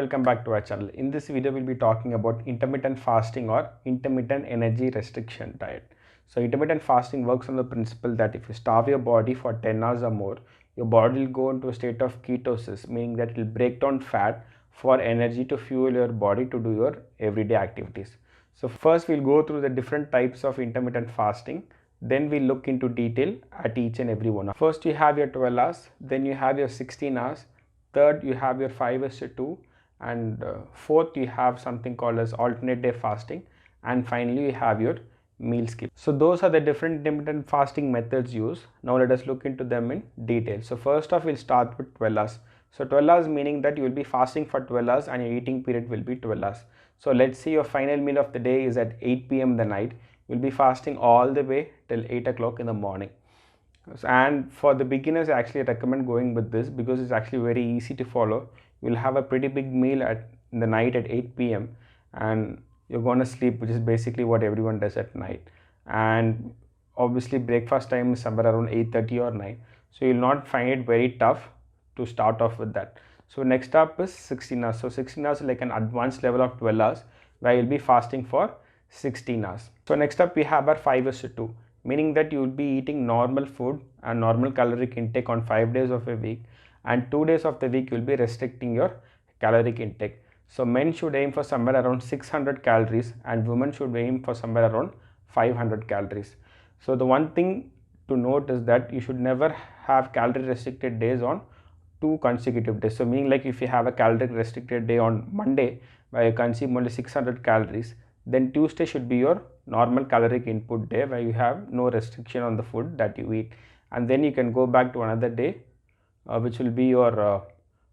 welcome back to our channel. In this video we'll be talking about intermittent fasting or intermittent energy restriction diet. So intermittent fasting works on the principle that if you starve your body for 10 hours or more, your body will go into a state of ketosis, meaning that it will break down fat for energy to fuel your body to do your everyday activities. So first we'll go through the different types of intermittent fasting. Then we'll look into detail at each and every one. First you have your 12 hours, then you have your 16 hours. Third, you have your 5:2, and fourth, you have something called as alternate day fasting, and finally, you have your meal skip. So those are the different intermittent fasting methods used. Now let us look into them in detail. So first off, we'll start with 12 hours. So 12 hours meaning that you will be fasting for 12 hours and your eating period will be 12 hours. So let's say your final meal of the day is at 8 p.m. the night. You'll be fasting all the way till 8 o'clock in the morning. And for the beginners, I actually recommend going with this because it's actually very easy to follow. You'll have a pretty big meal in the night at 8 p.m. and you're going to sleep, which is basically what everyone does at night. And obviously breakfast time is somewhere around 8:30 or 9. So you'll not find it very tough to start off with that. So next up is 16 hours. So 16 hours is like an advanced level of 12 hours where you'll be fasting for 16 hours. So next up we have our 5:2. Meaning that you will be eating normal food and normal caloric intake on 5 days of a week, and 2 days of the week you will be restricting your caloric intake. So men should aim for somewhere around 600 calories and women should aim for somewhere around 500 calories. So the one thing to note is that you should never have calorie restricted days on 2 consecutive days. So meaning like if you have a calorie restricted day on Monday where you consume only 600 calories, then Tuesday should be your normal caloric input day where you have no restriction on the food that you eat, and then you can go back to another day which will be your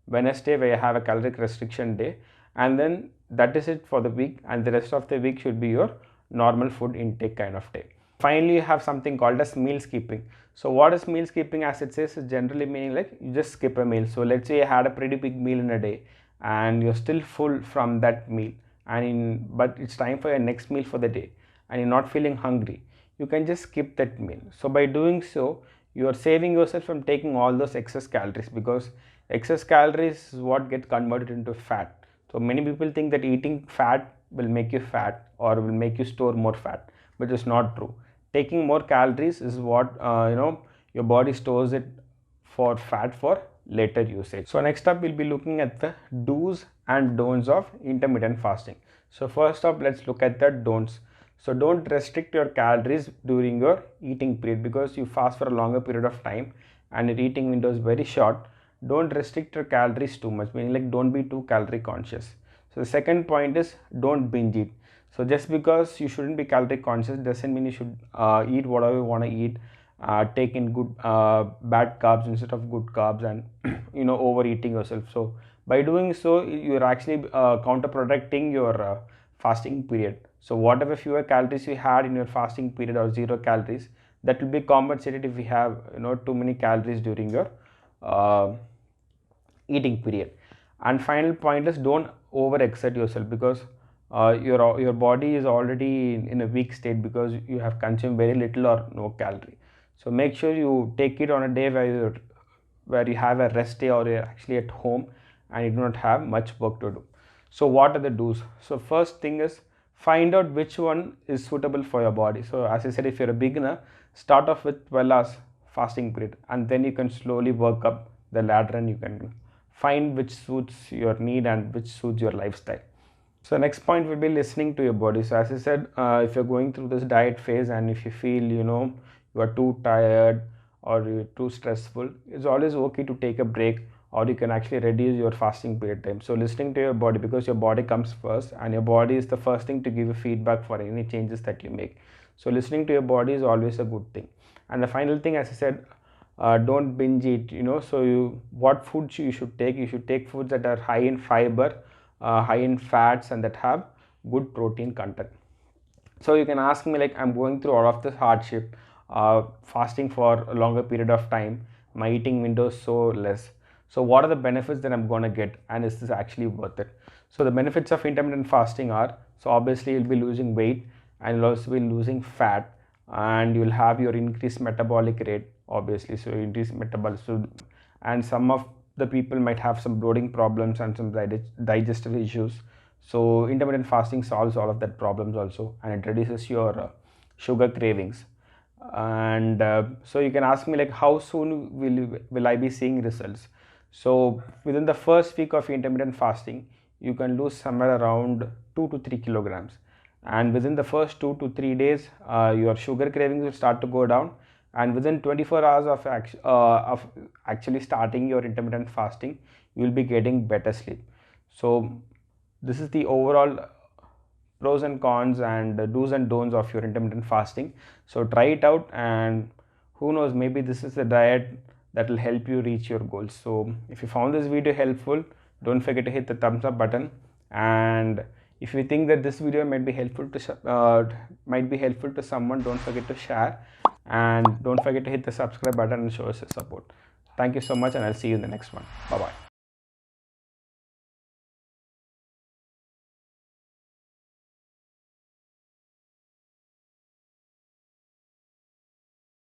Wednesday where you have a caloric restriction day, and then that is it for the week, and the rest of the week should be your normal food intake kind of day. Finally, you have something called as meal skipping. So what is meal skipping? As it says, is generally meaning like you just skip a meal. So let's say you had a pretty big meal in a day and you're still full from that meal, but it's time for your next meal for the day and you're not feeling hungry, you can just skip that meal. So by doing so, you are saving yourself from taking all those excess calories, because excess calories is what gets converted into fat. So many people think that eating fat will make you fat or will make you store more fat, which is not true. Taking more calories is what your body stores it for fat for later usage. So next up we'll be looking at the do's and don'ts of intermittent fasting. So first up, let's look at the don'ts. So don't restrict your calories during your eating period, because you fast for a longer period of time and your eating window is very short. Don't restrict your calories too much, meaning like don't be too calorie conscious. So the second point is don't binge eat. So just because you shouldn't be calorie conscious doesn't mean you should eat whatever you want to eat. Take in good bad carbs instead of good carbs, and overeating yourself. So by doing so, you're actually counterproducting your fasting period. So whatever fewer calories you had in your fasting period or 0 calories, that will be compensated if you have too many calories during your eating period. And final point is don't overexert yourself, because your body is already in a weak state because you have consumed very little or no calorie. So make sure you take it on a day where you have a rest day or you're actually at home and you do not have much work to do. So what are the do's? So first thing is find out which one is suitable for your body. So as I said, if you're a beginner, start off with 12 hours fasting period, and then you can slowly work up the ladder and you can find which suits your need and which suits your lifestyle. So next point will be listening to your body. So as I said, if you're going through this diet phase and if you feel you are too tired or you're too stressful, it's always okay to take a break, or you can actually reduce your fasting period time. So listening to your body, because your body comes first and your body is the first thing to give you feedback for any changes that you make. So listening to your body is always a good thing. And the final thing, as I said, don't binge eat. So what foods you should take? You should take foods that are high in fiber, high in fats, and that have good protein content. So you can ask me, like, I'm going through all of this hardship, fasting for a longer period of time, my eating window is so less. So what are the benefits that I'm going to get, and is this actually worth it? So the benefits of intermittent fasting are, so obviously you'll be losing weight and you'll also be losing fat, and you'll have your increased metabolic rate, obviously. So increased metabolism, and some of the people might have some bloating problems and some digestive issues. So intermittent fasting solves all of that problems also, and it reduces your sugar cravings. And so you can ask me like, how soon will I be seeing results? So within the first week of intermittent fasting, you can lose somewhere around 2 to 3 kilograms, and within the first 2 to 3 days your sugar cravings will start to go down, and within 24 hours of actually starting your intermittent fasting, you will be getting better sleep. So this is the overall pros and cons and do's and don'ts of your intermittent fasting. So try it out, and who knows, maybe this is the diet that will help you reach your goals. So if you found this video helpful, don't forget to hit the thumbs up button, and if you think that this video might be helpful to someone, don't forget to share, and don't forget to hit the subscribe button and show us your support. Thank you so much, and I'll see you in the next one. Bye bye.